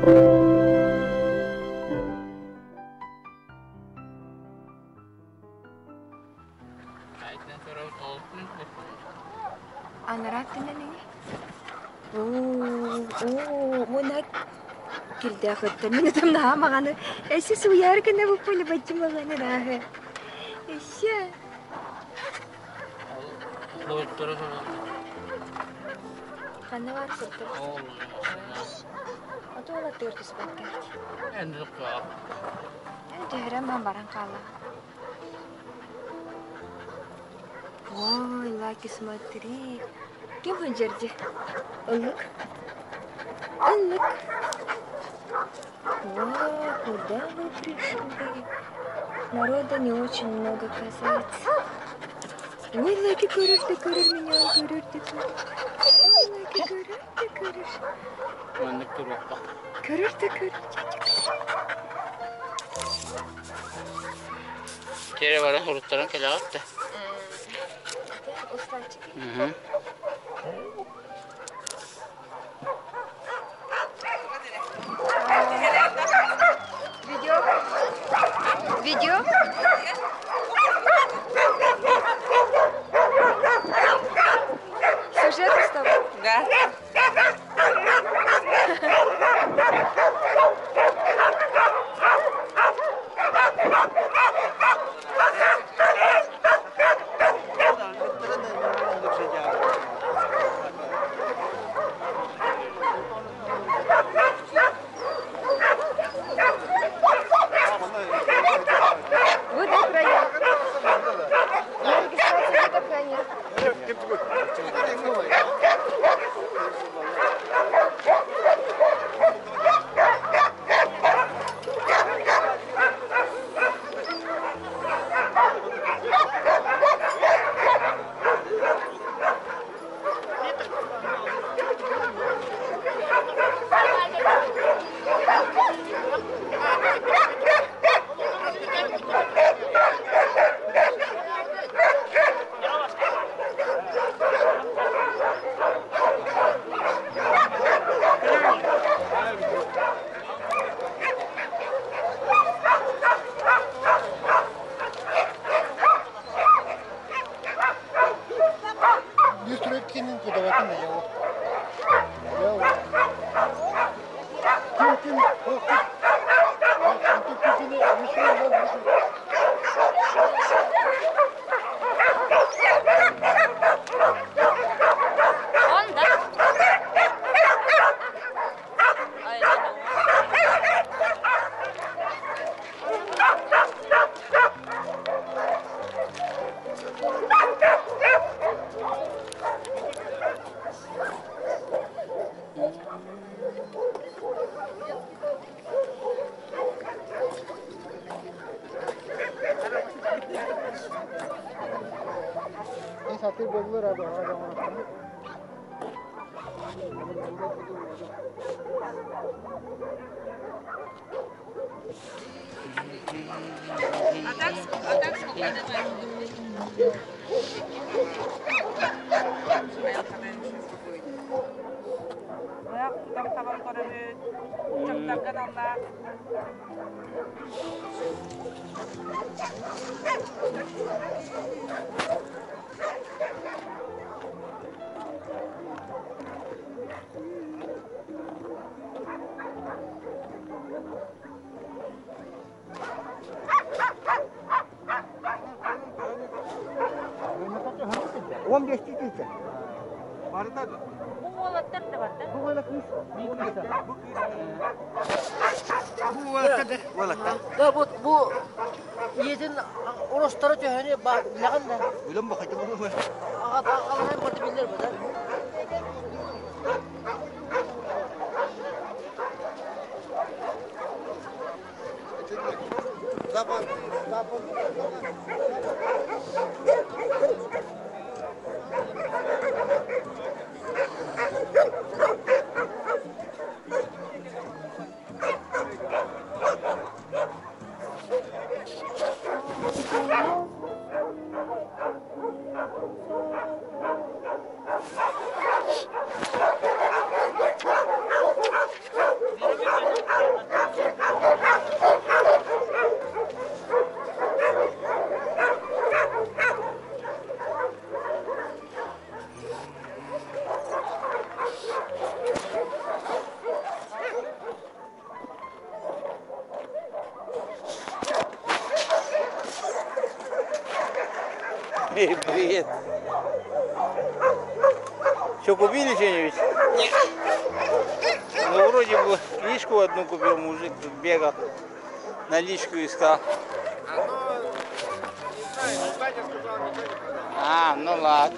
Анараттынан не? Монак килдәхәттә мине там намаганы. Эссе суяр гына бу поле бачмаганы рахы. Эссе. Кана бар курту. Атола төртүс бакка. Эндикка. Дәрәм мен баран кала. Ой, лаки смотри. Кем ханжерди? Улук. Улук. Вау, куда вы пришли? Народа не очень много, казается. Ой, лаки, куришь меня, куришь. Ой, лаки, куришь. Мандык туракка. Куришь. Тере бара хуруттаран келе атты. Устанчик. Видео? Сюжет с тобой? Да. Satır bozulur abi adam ona. А так сколько давай? Там табан көрөбүт, чактарган алла. Он без тетица. Bu oğlatlar da var da. Bu balık mı? Bu valakta. Valakta. Da bu yetin orosları tüheni bak lagan da. Öyle mi bakacağım onu? Ağadan kodu bilir bu da. Zapad. Привет. Что, купили что-нибудь? Нет. Ну, вроде бы личку одну купил, мужик тут бегал, наличку искал. А, ну ладно.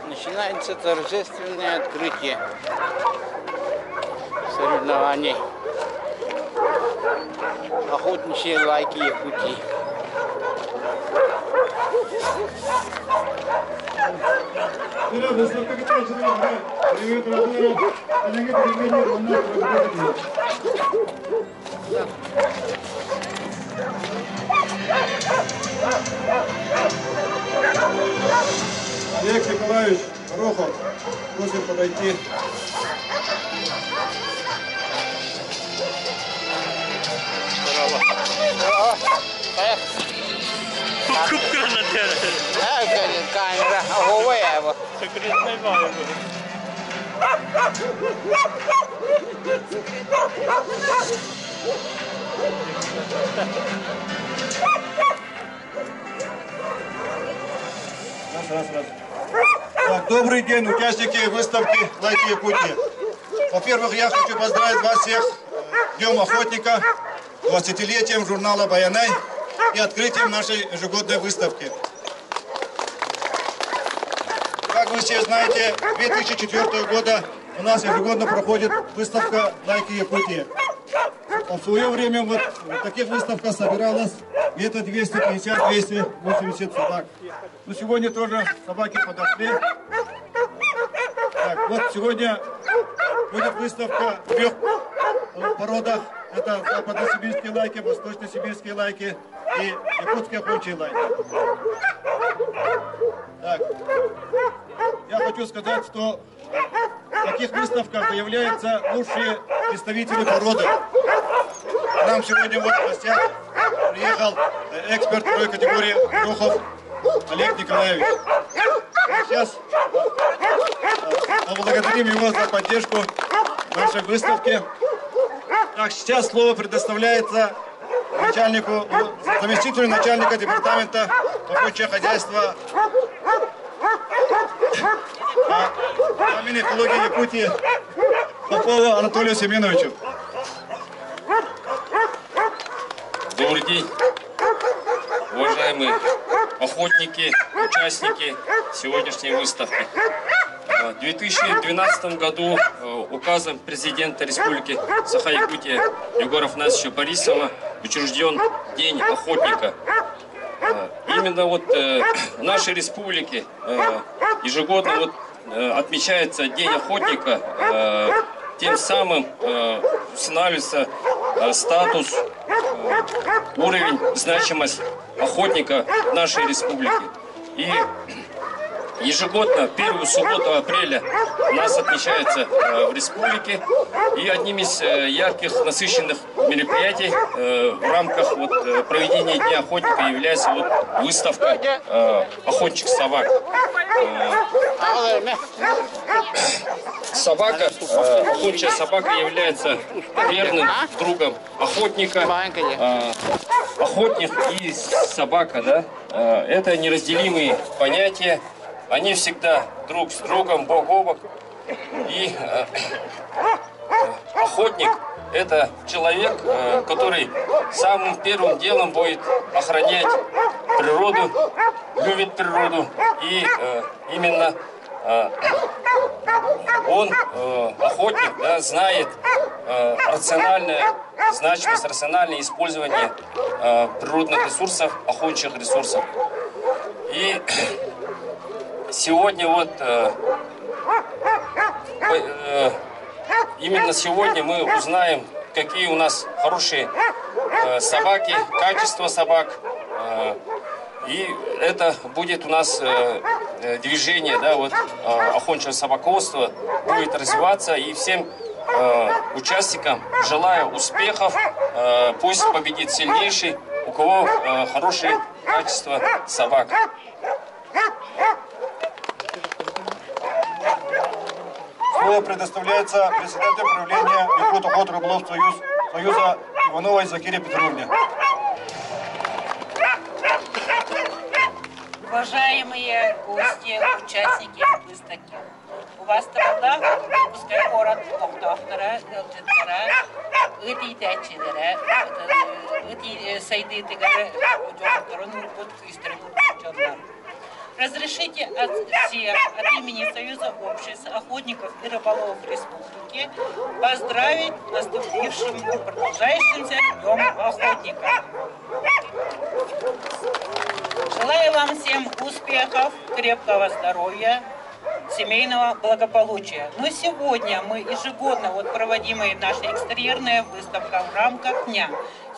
Начинается торжественное открытие соревнований. Охотничьи лайки Якутии. Олег Николаевич Горохов просит подойти. Камера, говая его. Раз. Так, добрый день, участники выставки «Лайки Якутии». Во-первых, я хочу поздравить вас всех с Днем Охотника, 20-летием журнала «Баянай» и открытием нашей ежегодной выставки. Как вы все знаете, 2004 года у нас ежегодно проходит выставка «Лайки Якутии». В свое время вот в таких выставках собиралось где-то 250-280 собак. Но сегодня тоже собаки подошли. Так, вот сегодня будет выставка в 3 породах. Это западносибирские лайки, восточносибирские лайки и якутские охотничьи лайки. Так, я хочу сказать, что в таких выставках появляются лучшие представители породы. К нам сегодня вот в гостях приехал эксперт второй категории Горохов Олег Николаевич. Сейчас поблагодарим его за поддержку нашей выставки. Так, сейчас слово предоставляется заместителю начальника департамента охотничьего хозяйства по Минэкологии Якутии Попову Анатолию Семеновичу. Добрый день, уважаемые охотники, участники сегодняшней выставки. В 2012 году указом президента Республики Саха-Якутия Егора Афанасьевича Борисова учрежден День охотника. Именно вот в нашей республике ежегодно вот отмечается День охотника, тем самым устанавливается статус, уровень, значимость охотника в нашей республике. И ежегодно, первую субботу апреля у нас отмечается в республике. И одним из ярких, насыщенных мероприятий в рамках вот проведения Дня охотника является вот выставка охотничьих собак. Охотничья собака является верным другом охотника. Охотник и собака, да, это неразделимые понятия. Они всегда друг с другом, бок о бок. И охотник – это человек, который самым первым делом будет охранять природу, любит природу. И именно он, охотник, да, знает рациональное значимость, рациональное использование природных ресурсов, охотничьих ресурсов. И сегодня вот именно сегодня мы узнаем, какие у нас хорошие собаки, качество собак. И это будет у нас движение, да, вот, охотничьего собаководства будет развиваться. И всем участникам желаю успехов. Пусть победит сильнейший, у кого хорошее качество собак. слово предоставляется председателю правления Якут охот рыболов Союза Ивановой Закире Петровне. Уважаемые гости, участники выставки, у вас тогда пускай город Тоқтоқтары, Гылжыттары, Ыти тәчелері, Ыти сайды тігірі, жоқтарын ұрпыт, күйістерін ұрпытчанлар. Разрешите от всех, от имени Союза обществ, охотников и рыболовов республики поздравить наступившим и продолжающимся Днем охотника. Желаю вам всем успехов, крепкого здоровья, семейного благополучия. Но сегодня мы ежегодно проводимая наша экстерьерная выставка в рамках дня.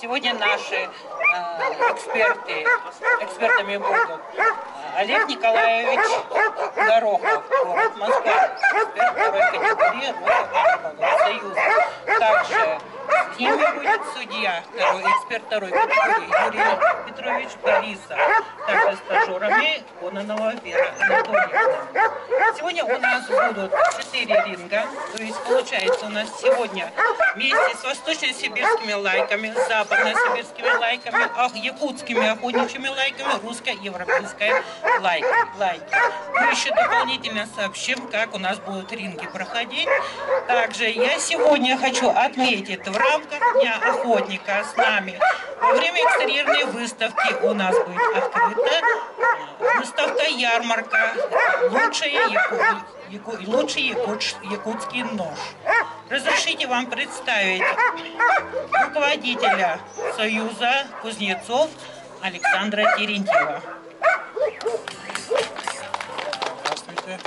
Сегодня наши экспертами будут Олег Николаевич Горохов, город Москва, эксперт второй категории Рособоронпрома Союза. Также с ними будет судья, эксперт второй категории Юрий Петрович Борисов. Также стажерами Кононова Вера Анатольевна. Сегодня у нас будут 4 ринга, то есть получается у нас сегодня вместе с восточно-сибирскими лайками, западно-сибирскими лайками, якутскими охотничьими лайками, русско-европейская лайки. Мы еще дополнительно сообщим, как у нас будут ринги проходить. Также я сегодня хочу отметить, в рамках Дня охотника с нами во время экстерьерной выставки у нас будет открыта выставка-ярмарка «Лучший якутский нож». Разрешите вам представить руководителя Союза кузнецов Александра Терентьева. Здравствуйте,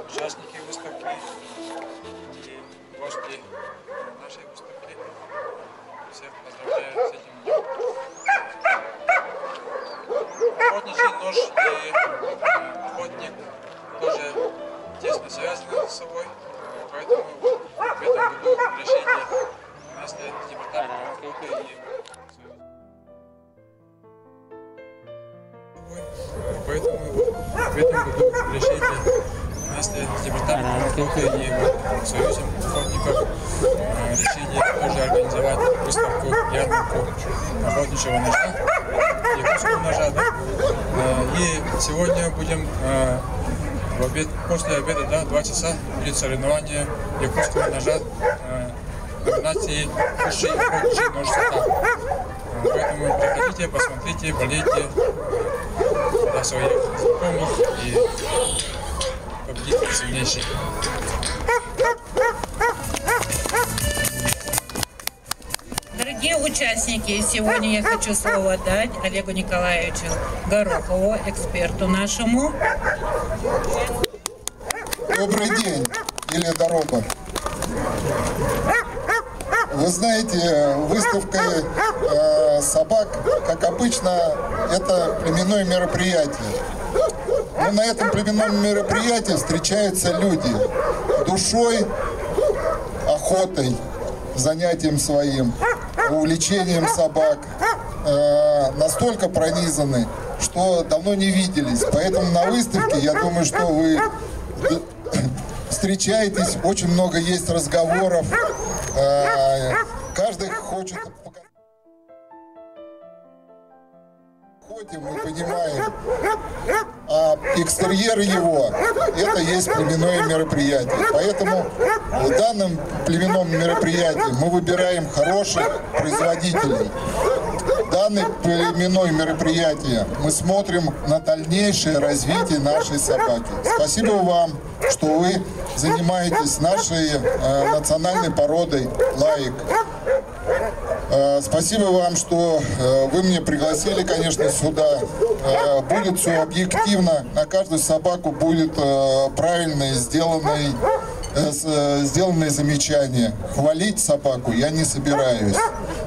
участники выставки и гости нашей выставки. Всех поздравляю с этим днем. Охотничий нож и охотник тоже тесно связаны с собой, поэтому в этом году решение вместе с департаментом охоты и поэтому в этом году решение вместе с департаментом охоты и Союзом охотников решение тоже организовать выставку, ярмарку охотничьего ножа, якутского ножа, да? И сегодня будем после обеда, 2 часа, будет соревнование якутского ножа номинации «Лучший охотничий нож Сата». Поэтому приходите, посмотрите, болейте для своих знакомых и победите сильнейших. Дорогие участники, сегодня я хочу слово дать Олегу Николаевичу Горохову, эксперту нашему. Добрый день или дорога. Вы знаете, выставка собак, как обычно, это племенное мероприятие. Но на этом племенном мероприятии встречаются люди душой, охотой, занятием своим, увлечением собак. Настолько пронизаны, что давно не виделись. Поэтому на выставке, я думаю, что вы встречаетесь, очень много есть разговоров. Каждый хочет показать. Мы понимаем, а экстерьер его – это есть племенное мероприятие. Поэтому в данном племенном мероприятии мы выбираем хороших производителей. Данное племенное мероприятие мы смотрим на дальнейшее развитие нашей собаки. Спасибо вам, что вы занимаетесь нашей национальной породой лаек. Спасибо вам, что вы меня пригласили, конечно, сюда. Будет все объективно. На каждую собаку будет правильное сделанное замечание. Хвалить собаку я не собираюсь.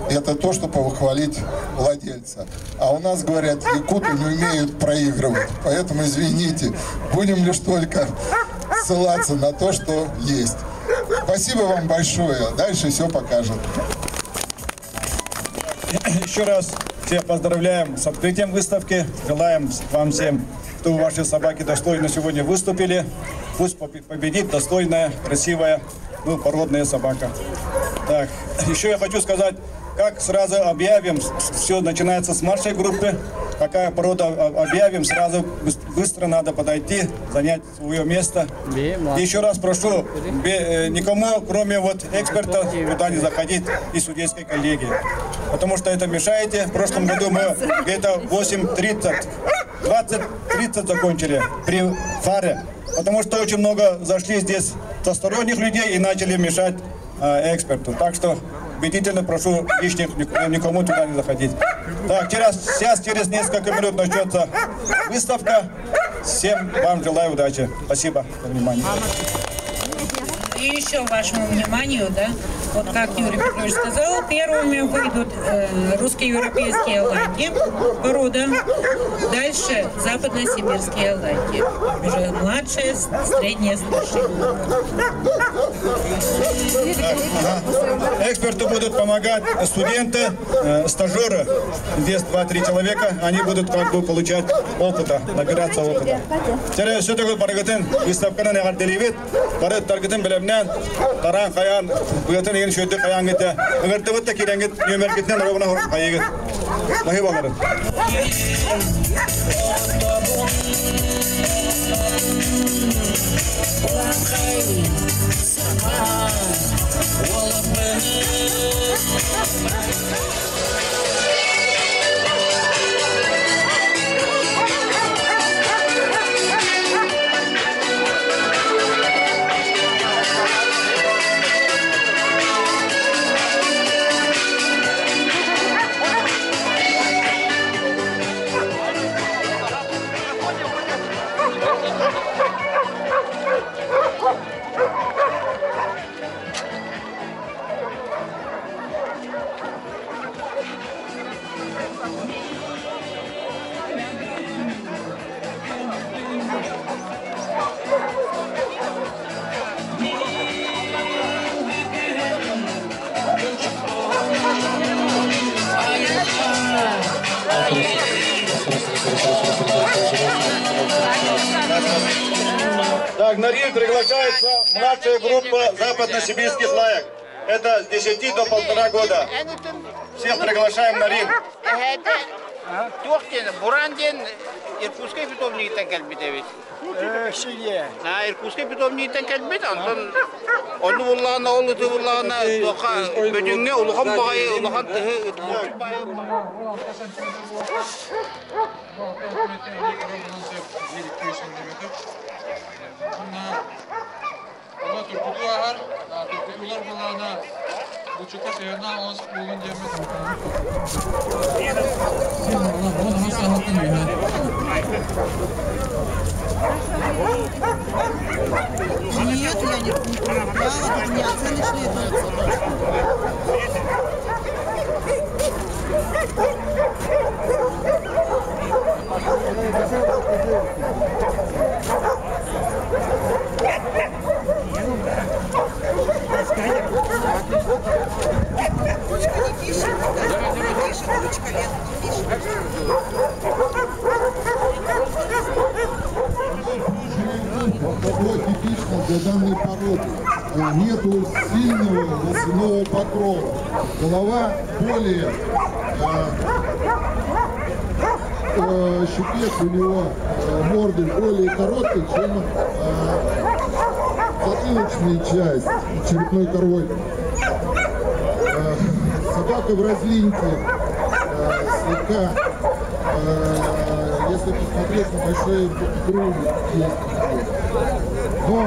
Это то, чтобы похвалить владельца. А у нас, говорят, якуты не умеют проигрывать. Поэтому, извините, будем лишь только ссылаться на то, что есть. Спасибо вам большое. Дальше все покажет. Еще раз всех поздравляем с открытием выставки. Желаем вам всем, чтобы ваши собаки достойно сегодня выступили. пусть победит достойная, красивая, ну, породная собака. Так, еще я хочу сказать, как сразу объявим, все начинается с младшей группы, какая порода объявим, сразу быстро надо подойти, занять свое место. И еще раз прошу, никому, кроме вот эксперта, туда не заходить и судейской коллегии. Потому что это мешаете. В прошлом году мы где-то 8:30, 20:30 закончили при фаре. Потому что очень много зашли здесь посторонних людей и начали мешать эксперту. Так что убедительно прошу лишних никому туда не заходить. Так, сейчас через несколько минут начнется выставка. Всем вам желаю удачи. Спасибо за внимание. И еще вашему вниманию, да, вот как Юрий Петрович сказал, первыми выйдут русско-европейские ланги, порода, дальше западно-сибирские ланги, уже младшие, средние, старшие. Эксперту будут помогать студенты, стажеры, здесь 2-3 человека, они будут как бы получать опыта, набираться опыта. Теперь все такое парагатин, выставка на Гарделивит, парад таргатин белебнен, таран хаян, буятын еген шөйді хаян гете, үңірті бұтта керенгет, нөмеркетнен ровна хайегет. Нахи баларын. Так, на ринг приглашается младшая группа западно-сибирских лаек. Это с 10 до 1,5 года. Всех приглашаем на ринг. Бурандин, Иркутский питомник калбит. Иркутский питомник калбит, Антон. Onu vullağına, olutu vullağına, böcüğüne, uluğun bağayı, uluğun tıhı, Ona turkutu var, turkutular bulağına, bu çukur seyreden 10 bulun cemmet. Onu nasıl anlattın ya? Нет, я не вот у меня оценочные Что типично для данной породы. Нету сильного волосяного покрова. Голова более щупец у него морды более короткий, чем затылочная часть черепной коробки. Собака в разлинке слегка, если посмотреть на большие груди, но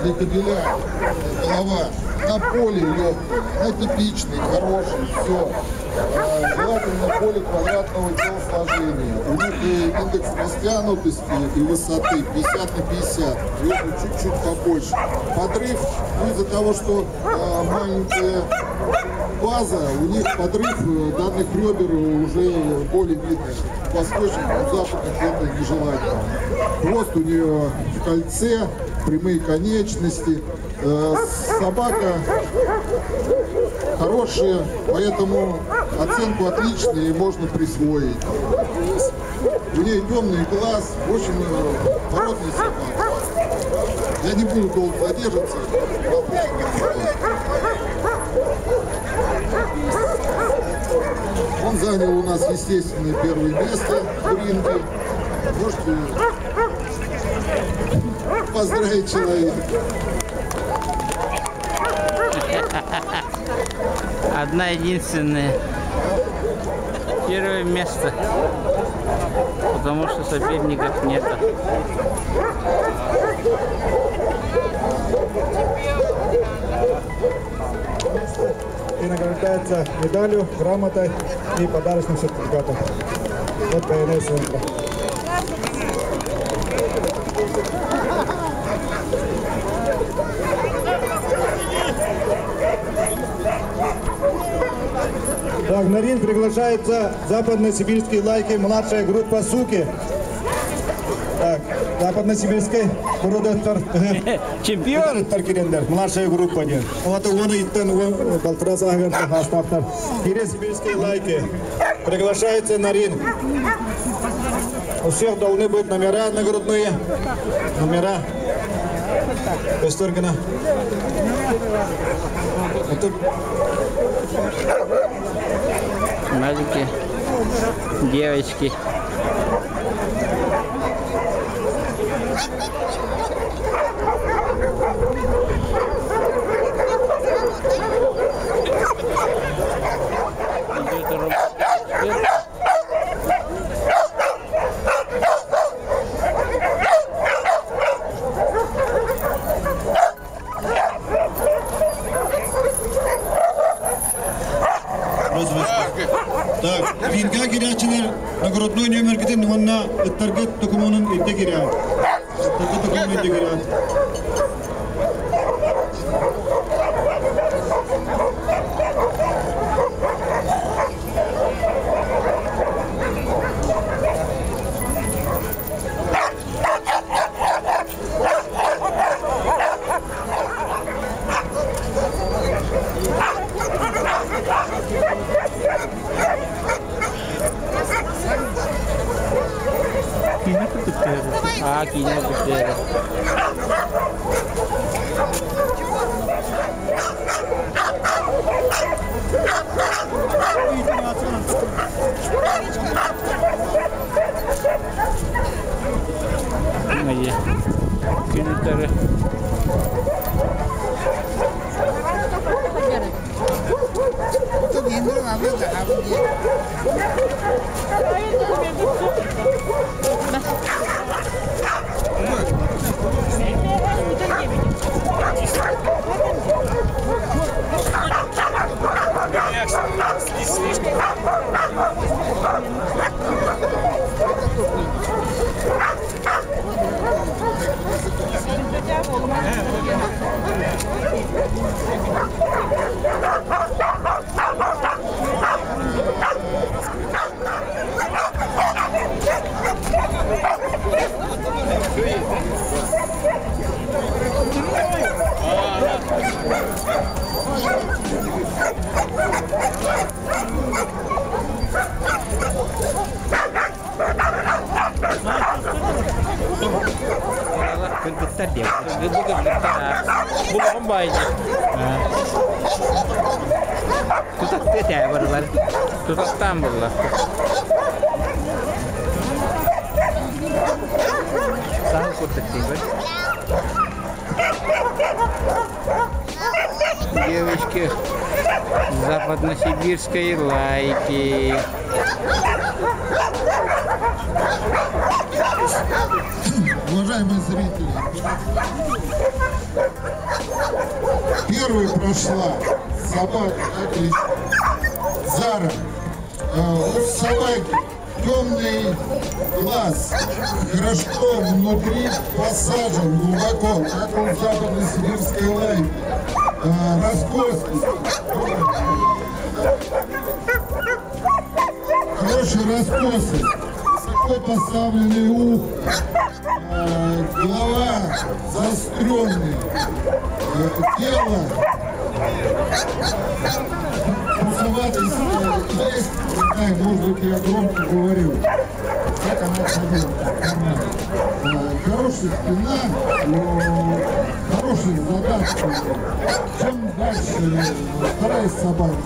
для кобеля голова на поле легкая, на типичный, хороший, все. Желательно поле квадратного телосложения. У них и индекс растянутости и высоты 50 на 50, ребра чуть-чуть побольше. Подрыв, из-за того, что маленькая база, у них подрыв данных ребер уже более видно. В восточных, в западных это нежелательно. Хвост у нее в кольце, прямые конечности. Собака хорошая, поэтому оценку отличную можно присвоить. У нее темный глаз, очень породный собака. Я не буду долго задерживаться. Он занял у нас, естественно, первое место в ринге. Можете поздравить человека. Одна единственная. Первое место. Потому что соперников нет. И награждается медалью, грамотой и подарочным сертификатом от ПНС-центра. Так, на ринг приглашается западно-сибирские лайки, младшая группа «Суки». Так, западно-сибирской порода чемпион Таркирендер, младшая группа. Вот он и тен Балтрас Агентов Астафтар. Сибирские лайки приглашаются на ринг. У всех должны быть номера нагрудные. Номера. Костергина. Мальчики, девочки. Так, ринга girişçiler nagrodnoy номер gidin onunla target dokumunun idde giriyor. Target dokumunun idde giriyor. Aqui na besteira. Aí, filtre. Tô vendo lá, meu Deus. Kita dia, dia bukan kembali. Tutak dia baru-baru, tutak tambah lah. Tahu kotak tiba. Девочки западно-сибирской лайки. Уважаемые зрители, первой прошла собака, отлично. Зара. У собаки темный глаз, хорошо внутри посажен глубоко, как у западно-сибирской лайки. Раскосы. Хорошие раскосы. Высоко поставленный ухо. Голова заостренная. Тело. Трусоватость есть. Не знаю, может быть, я громко говорю. она ходила. Хорошая спина, хороший задатки. Чем дальше вторая собака.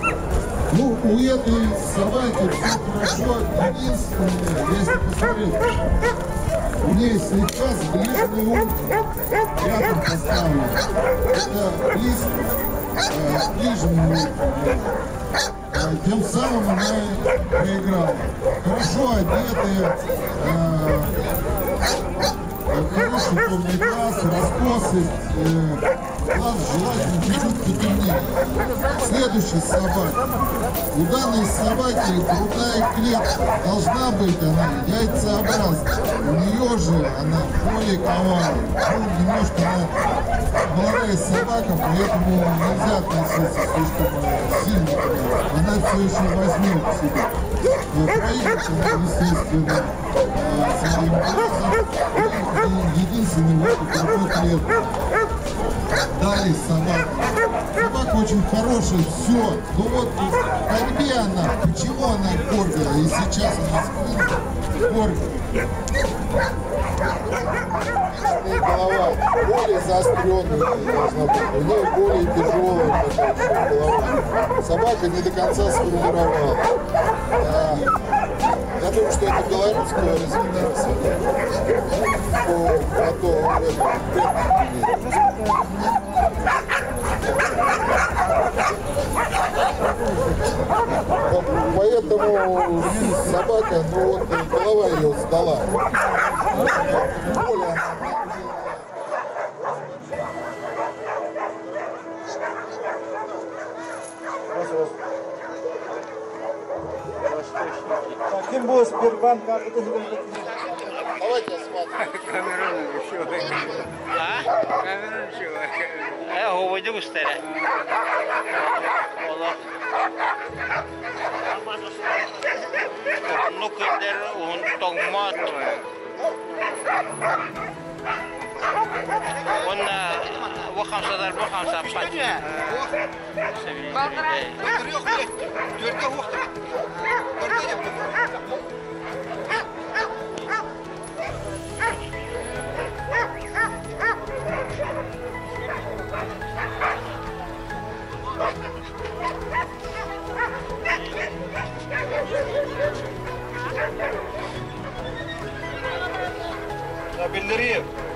Ну, у этой собаки все хорошо. Единственное, если посмотреть, у нее слегка сближенный ум рядом поставлен. Это ближний ум. Тем самым она проиграла. Хорошо одетые, хороший томный глаз, раскосость, глаз желательно чуть-чуть потемнее. Следующая собака. У данной собаки грудная клетка. Должна быть она яйцеобразная. У нее же она более коварная. Ну, немножко она молодая собака, поэтому нельзя относиться слишком сильно. Она все еще возьмет к себе. Проиграть она, естественно, своим глазом. Единственный выход другой клетки. Далее собака. Собака очень хорошая, все. Ну вот в борьбе она, почему она горбила, и сейчас она спина горбила. И голова более заостренная должна быть, у нее более тяжелая голова. Собака не до конца сформировала. Я думаю, что это белорусского развития. Поэтому собака, ну вот голова ее сдала. Более Каким был Сбербанк? Давайте осмотрим. Камерон еще. А? Камерон еще. Я говорю, устаря. Ну, когда он так матовый. Он وخمسة ضرب وخمسة بشات.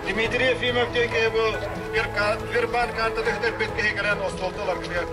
Дмитриев имевдеги был Сбербанк артыдыктар беткеге келен остолталар килген.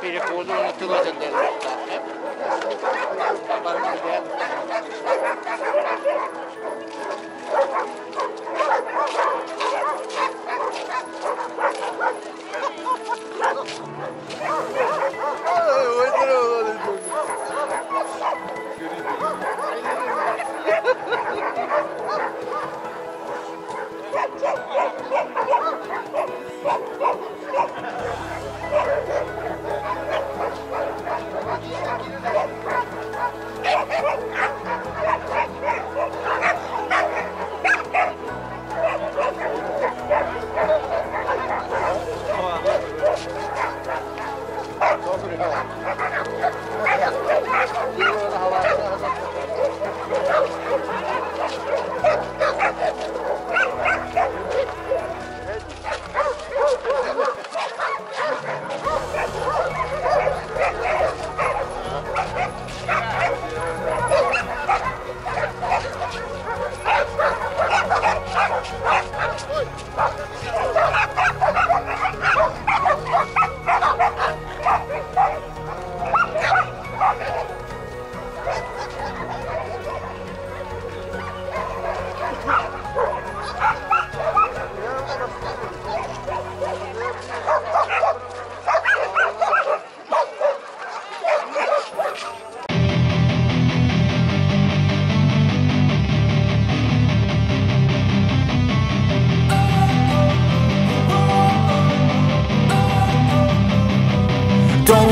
Переходу на тылы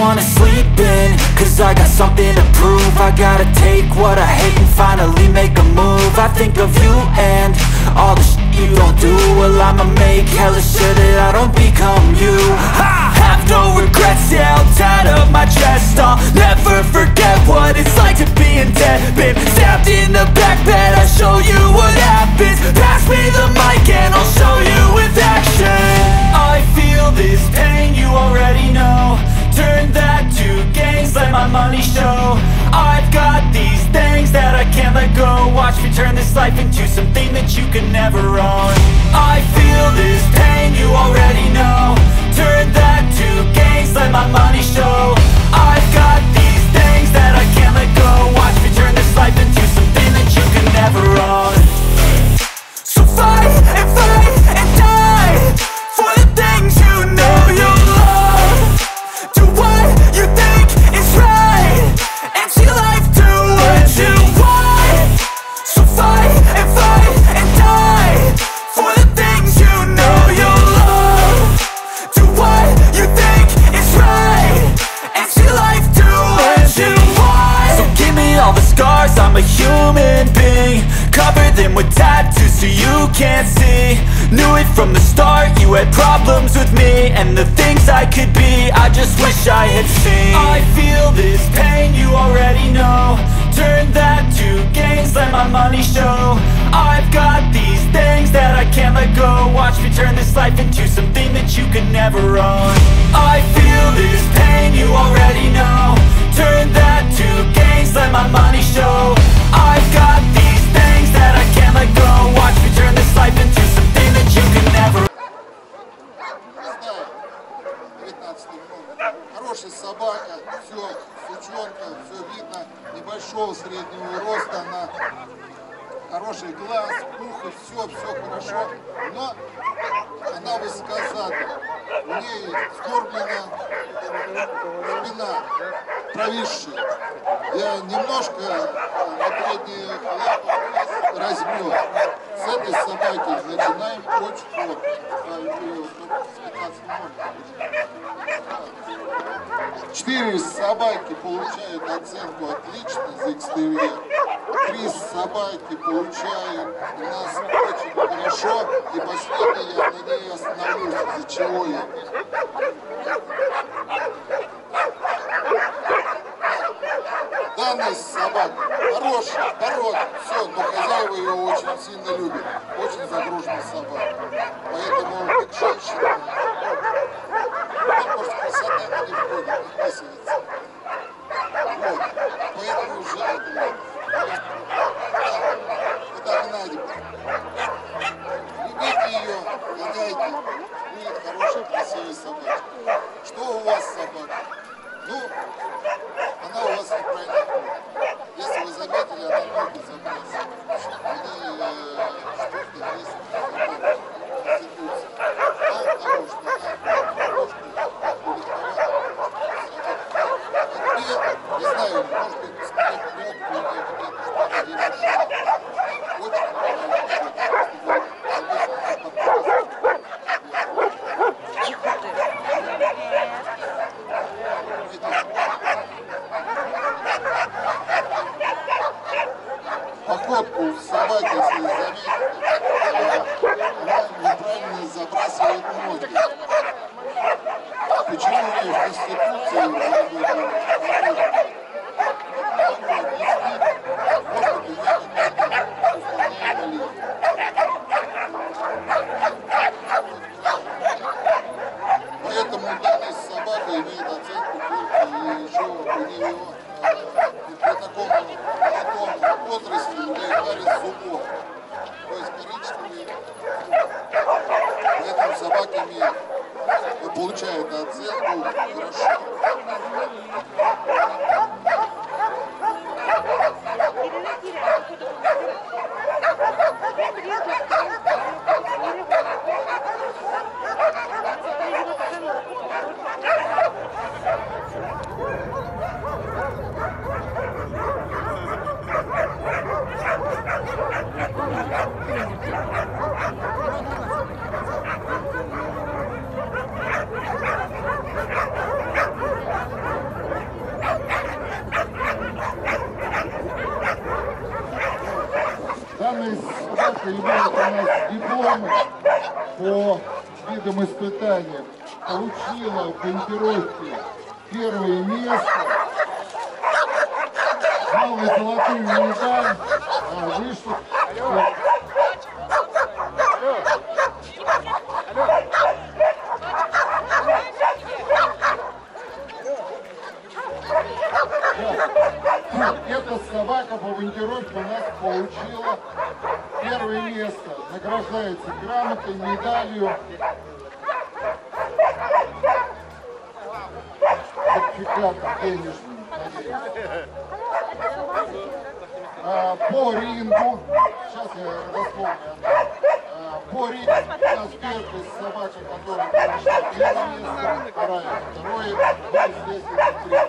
wanna sleep in, cause I got something to prove. I gotta take what I hate and finally make a move. I think of you and all the shit you don't do. Well, I'ma make hella sure that I don't become you. I have no regrets, yeah, I'll tie up my chest. I'll never forget what it's like to be in debt. Been stabbed in the back bed, I'll show you what happens. Pass me the mic and I'll show you with action. I feel this pain, you already know. Turn that to gains, let my money show. I've got these things that I can't let go. Watch me turn this life into something that you can never own. I feel this pain, you already know. Turn that to gains, let my money show. I've got these things that I can't let go. Watch me turn this life into something that you can never own. So fight and die for the things you know you love. Do what you think is right and see life do what you want. So fight and die for the things you know you love. Do what you think is right and see life do what you want. So give me all the scars, I'm a human being. Cover them with tattoos so you can't see. Knew it from the start, you had problems with me and the things I could be, I just wish I had seen. I feel this pain, you already know. Turn that to gains, let my money show. I've got these things that I can't let go. Watch me turn this life into something that you can never own. I feel this pain, you already know. Turn that to gains, let my money show. I've got these things that I can't let go. Watch me turn this life into something that you can never. Хорошая собака, все, сучонка, все видно, небольшого среднего роста, она хороший глаз, ухо, все хорошо, но она высокозада, у ней скорблена спина, провисшая. Я немножко на передних лапах размёт. С этой собаки начинаем очень плохо. 4 собаки получают оценку отлично за экстерьер. 3 собаки получают у нас очень хорошо. И последний я на ней остановлюсь, из-за чего я. Данная собака хорошая, порода, все, но хозяева ее очень сильно любят. Очень загруженная собака. Поэтому как женщина, просто красота на не входит, не вписывается. Вот. Поэтому уже это Геннадий. Любите ее, гоняйте, будет хорошая, красивая собака. Что у вас собака? Ну, она у вас неправильно ходит. Если вы заметили, она ноги забрасывает. Что-то есть конституция. Мало того, что она немножко не знаю, может быть, смотреть лодку или где-то что-то ей мешает. Очень походку собаки, если заметите, она неправильно забрасывает ноги. Почему у нее в Конституции может быть поэтому данная собака имеет оценку только и еще у нее при таком молодом возрасте у нее кариес зубов, то есть коричневый. Поэтому собака получает оценку хорошо. нас дипломы по видам испытаний. Получила в ориентировке первое место. Малую золотую медаль. Вышла. Эта собака по ориентировке у нас получила первое место. Награждается грамотой, медалью, сертификатом денежным. По рингу, сейчас я дословно, по рингу у нас первая собака, которая прошла первое место, второе, будет здесь и третье.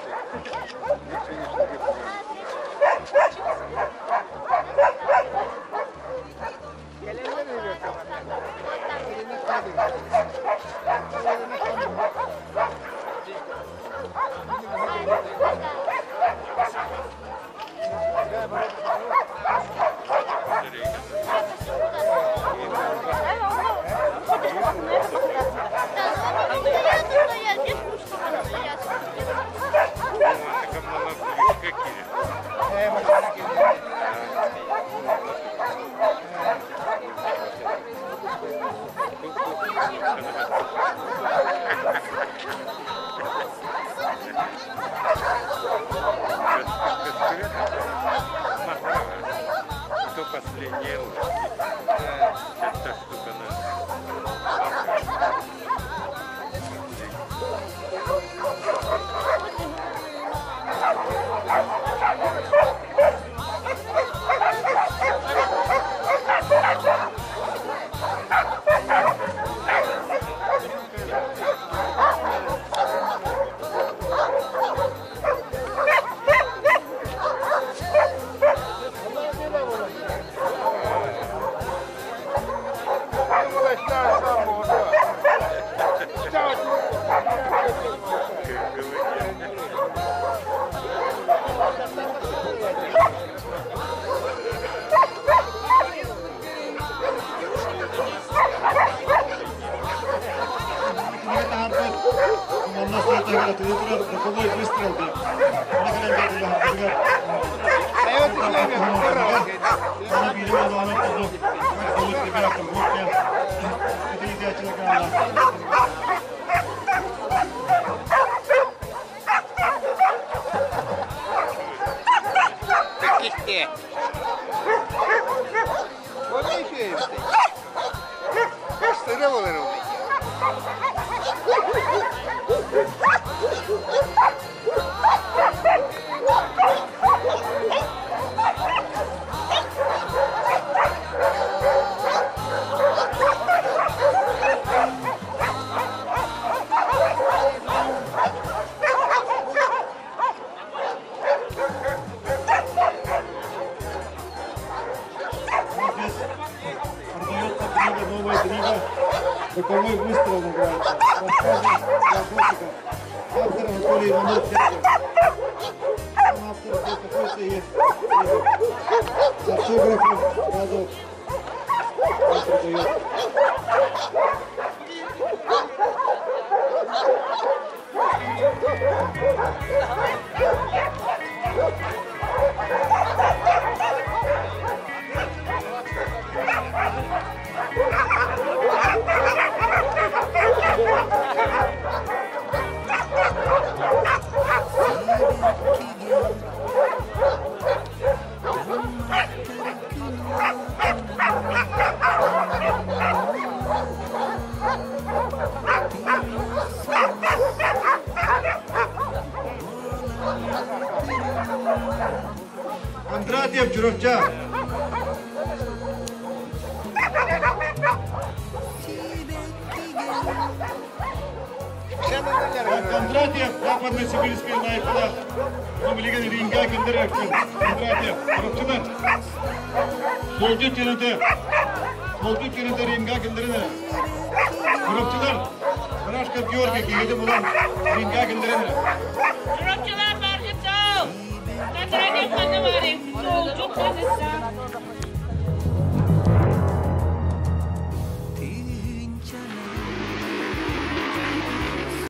Боковой выстрел называется. Рассказывает для охотника. Автор Анатолий Иванов. Сам автор здесь находится и с автографом разов. Он продает. Кондратьев, Чуровча. Кондратьев, Западно-Сибирская Найкула. Номлиген ринга кендеректен. Кондратьев, Чуровчадан. Солдут тенете ринга кендеріне. Чуровчадан. Рашка Георгий, келеді бұлан ринга кендеріне. Чуровчалар барғы сау. Татырағын қаны барым. Сол, жоқ қаны сау.